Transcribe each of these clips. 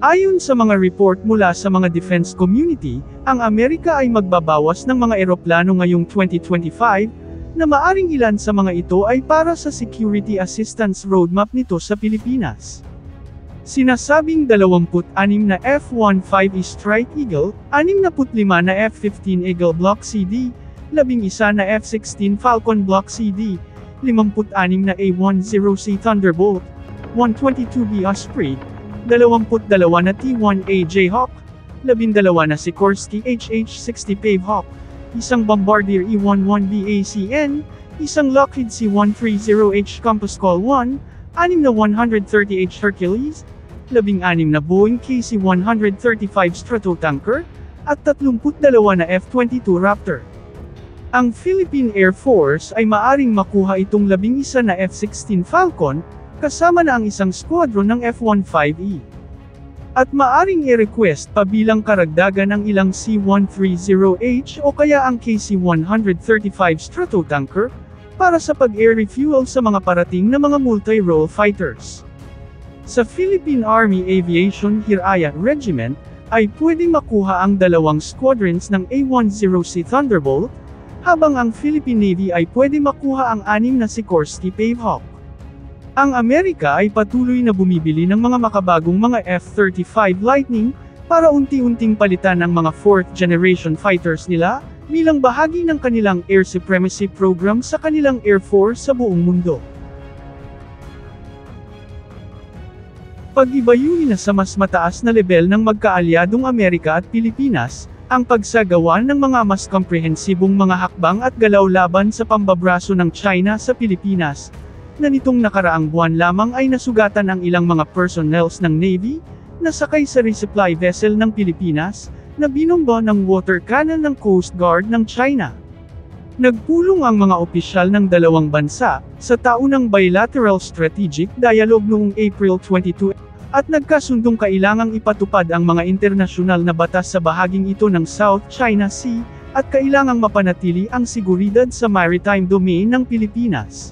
Ayon sa mga report mula sa mga defense community, ang Amerika ay magbabawas ng mga eroplano ngayong 2025, na maaring ilan sa mga ito ay para sa security assistance roadmap nito sa Pilipinas. Sinasabing 26 na F-15E Strike Eagle, 65 na F-15 Eagle Block CD, 11 na F-16 Falcon Block CD, 56 na A-10C Thunderbolt, 122B Osprey, 22 na T-1A Jayhawk, 12 na Sikorsky HH-60 Pavehawk, isang Bombardier E-11B ACN, isang Lockheed C-130H Compass Call 1, 6 na 130H Hercules, 16 na Boeing KC-135 Stratotanker, at 32 na F-22 Raptor. Ang Philippine Air Force ay maaring makuha itong 11 na F-16 Falcon, kasama na ang isang squadron ng F-15E. At maaring i-request pa bilang karagdagan ang ilang C-130H o kaya ang KC-135 Stratotanker, para sa pag-air refuel sa mga parating na mga multi-role fighters. Sa Philippine Army Aviation Hiraya Regiment, ay pwedeng makuha ang 2 squadrons ng A-10C Thunderbolt, habang ang Philippine Navy ay pwede makuha ang 6 na Sikorsky Pavehawk. Ang Amerika ay patuloy na bumibili ng mga makabagong mga F-35 Lightning, para unti-unting palitan ang mga 4th generation fighters nila, bilang bahagi ng kanilang air supremacy program sa kanilang Air Force sa buong mundo. Pag-ibayuhin na sa mas mataas na level ng magkaalyadong Amerika at Pilipinas, ang pagsagawa ng mga mas komprehensibong mga hakbang at galaw laban sa pambabraso ng China sa Pilipinas, na nitong nakaraang buwan lamang ay nasugatan ang ilang mga personnels ng Navy, na sakay sa resupply vessel ng Pilipinas, na binomba ng water cannon ng Coast Guard ng China. Nagpulong ang mga opisyal ng dalawang bansa, sa taunang bilateral strategic dialogue noong April 22, at nagkasundong kailangang ipatupad ang mga internasyonal na batas sa bahaging ito ng South China Sea, at kailangang mapanatili ang seguridad sa maritime domain ng Pilipinas.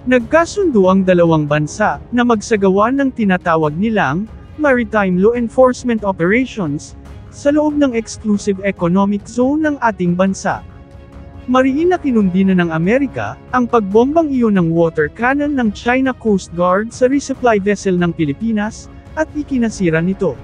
Nagkasundo ang dalawang bansa, na magsagawa ng tinatawag nilang Maritime Law Enforcement Operations, sa loob ng Exclusive Economic Zone ng ating bansa. Mariin na kinundi na ng Amerika, ang pagbombang iyon ng water cannon ng China Coast Guard sa resupply vessel ng Pilipinas, at ikinasira nito.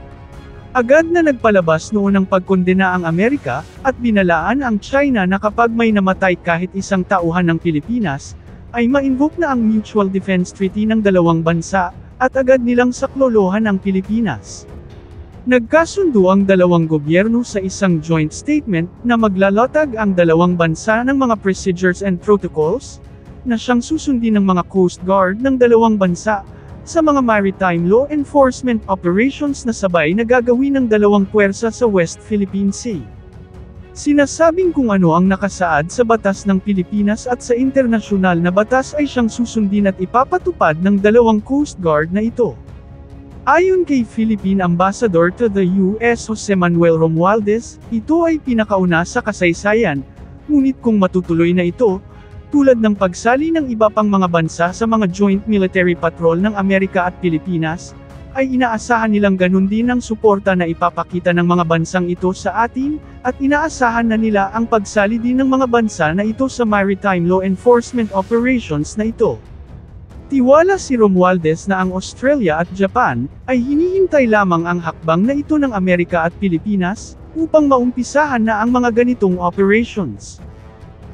Agad na nagpalabas noon ng pagkondena ang Amerika, at binalaan ang China na kapag may namatay kahit isang tauhan ng Pilipinas, ay ma-invoke na ang Mutual Defense Treaty ng dalawang bansa, at agad nilang saklolohan ang Pilipinas. Nagkasundo ang dalawang gobyerno sa isang joint statement, na maglalatag ang dalawang bansa ng mga procedures and protocols, na siyang susundin ng mga Coast Guard ng dalawang bansa, sa mga maritime law enforcement operations na sabay na gagawin ng dalawang puwersa sa West Philippine Sea. Sinasabing kung ano ang nakasaad sa batas ng Pilipinas at sa internasyonal na batas ay siyang susundin at ipapatupad ng dalawang Coast Guard na ito. Ayon kay Philippine Ambassador to the U.S. Jose Manuel Romualdez, ito ay pinakauna sa kasaysayan, ngunit kung matutuloy na ito, tulad ng pagsali ng iba pang mga bansa sa mga joint military patrol ng Amerika at Pilipinas, ay inaasahan nilang ganun din ang suporta na ipapakita ng mga bansang ito sa atin, at inaasahan na nila ang pagsali din ng mga bansa na ito sa maritime law enforcement operations na ito. Tiwala si Romualdez na ang Australia at Japan, ay hinihintay lamang ang hakbang na ito ng Amerika at Pilipinas, upang maumpisahan na ang mga ganitong operations.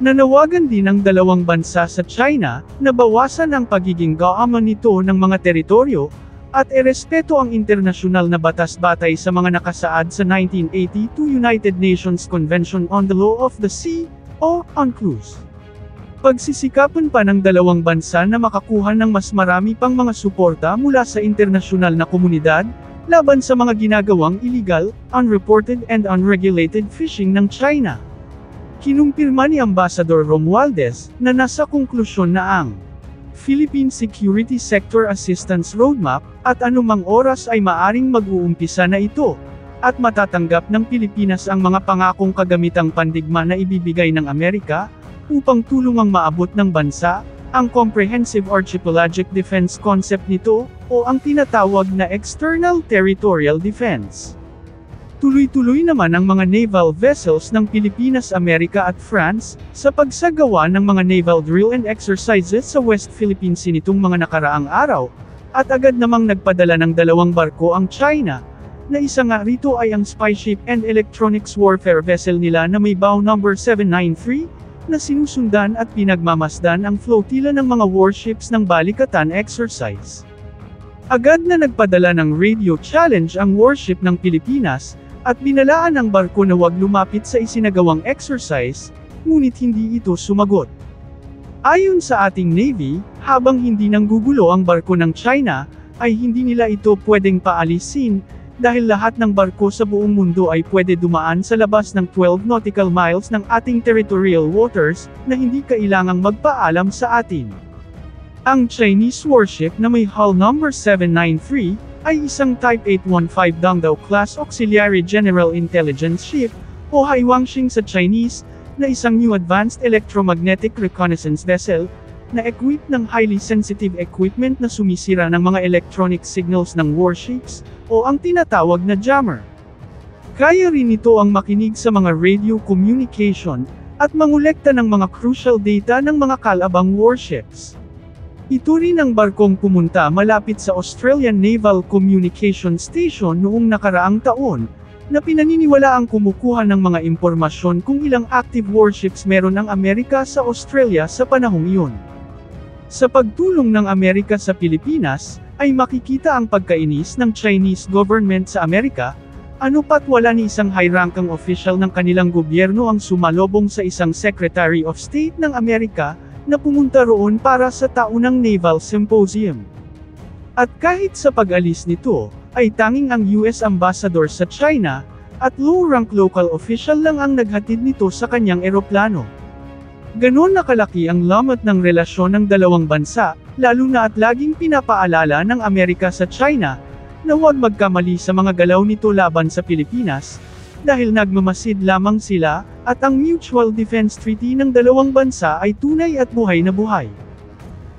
Nanawagan din ang dalawang bansa sa China, na bawasan ang pagiging gaamon nito ng mga teritoryo, at irespeto ang internasyonal na batas batay sa mga nakasaad sa 1982 United Nations Convention on the Law of the Sea, o UNCLOS. Pagsisikapan pa ng dalawang bansa na makakuha ng mas marami pang mga suporta mula sa internasyonal na komunidad, laban sa mga ginagawang illegal, unreported and unregulated fishing ng China. Kinumpirma ni Ambassador Romualdez, na nasa konklusyon na ang Philippine Security Sector Assistance Roadmap, at anumang oras ay maaring mag-uumpisa na ito, at matatanggap ng Pilipinas ang mga pangakong kagamitang pandigma na ibibigay ng Amerika, upang tulungang maabot ng bansa, ang Comprehensive Archipelagic Defense concept nito, o ang tinatawag na External Territorial Defense. Tuloy-tuloy naman ang mga naval vessels ng Pilipinas, Amerika at France, sa pagsagawa ng mga naval drill and exercises sa West Philippine Sea nitong mga nakaraang araw, at agad namang nagpadala ng 2 barko ang China, na isa nga rito ay ang Spy Ship and Electronics Warfare Vessel nila na may bow number 793, na sinusundan at pinagmamasdan ang flotilla ng mga warships ng balikatan exercise. Agad na nagpadala ng radio challenge ang warship ng Pilipinas, at binalaan ang barko na huwag lumapit sa isinagawang exercise, ngunit hindi ito sumagot. Ayon sa ating Navy, habang hindi nanggugulo ang barko ng China, ay hindi nila ito pwedeng paalisin, dahil lahat ng barko sa buong mundo ay pwede dumaan sa labas ng 12 nautical miles ng ating territorial waters, na hindi kailangang magpaalam sa atin. Ang Chinese warship na may hull number 793, ay isang Type 815 Dongdao class Auxiliary General Intelligence Ship, o Haiwangxing sa Chinese, na isang new advanced electromagnetic reconnaissance vessel, na equipped ng highly sensitive equipment na sumisira ng mga electronic signals ng warships, o ang tinatawag na jammer. Kaya rin ito ang makinig sa mga radio communication, at mangolekta ng mga crucial data ng mga kalabang warships. Ito rin ang barkong pumunta malapit sa Australian Naval Communication Station noong nakaraang taon, na pinaniniwalaang kumukuha ng mga impormasyon kung ilang active warships meron ang Amerika sa Australia sa panahong iyon. Sa pagtulong ng Amerika sa Pilipinas, ay makikita ang pagkainis ng Chinese government sa Amerika, ano pat wala ni isang high-ranking official ng kanilang gobyerno ang sumalobong sa isang Secretary of State ng Amerika, na pumunta roon para sa taunang Naval Symposium. At kahit sa pag-alis nito, ay tanging ang US Ambassador sa China, at low-rank local official lang ang naghatid nito sa kanyang eroplano. Ganon nakalaki ang lamat ng relasyon ng dalawang bansa, lalo na at laging pinapaalala ng Amerika sa China, na huwag magkamali sa mga galaw nito laban sa Pilipinas, dahil nagmamasid lamang sila, at ang Mutual Defense Treaty ng dalawang bansa ay tunay at buhay na buhay.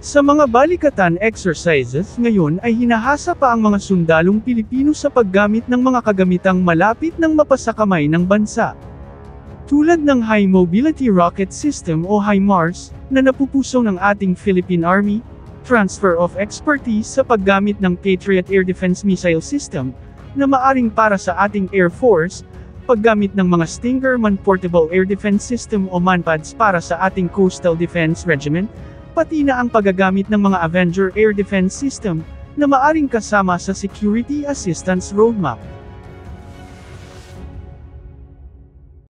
Sa mga balikatan exercises ngayon ay hinahasa pa ang mga sundalong Pilipino sa paggamit ng mga kagamitang malapit ng mapasakamay ng bansa. Tulad ng High Mobility Rocket System o HIMARS, na napupuso ng ating Philippine Army, transfer of expertise sa paggamit ng Patriot Air Defense Missile System, na maaring para sa ating Air Force, paggamit ng mga Stinger Man-Portable Air Defense System o MANPADS para sa ating Coastal Defense Regiment, pati na ang paggagamit ng mga Avenger Air Defense System, na maaring kasama sa Security Assistance Roadmap.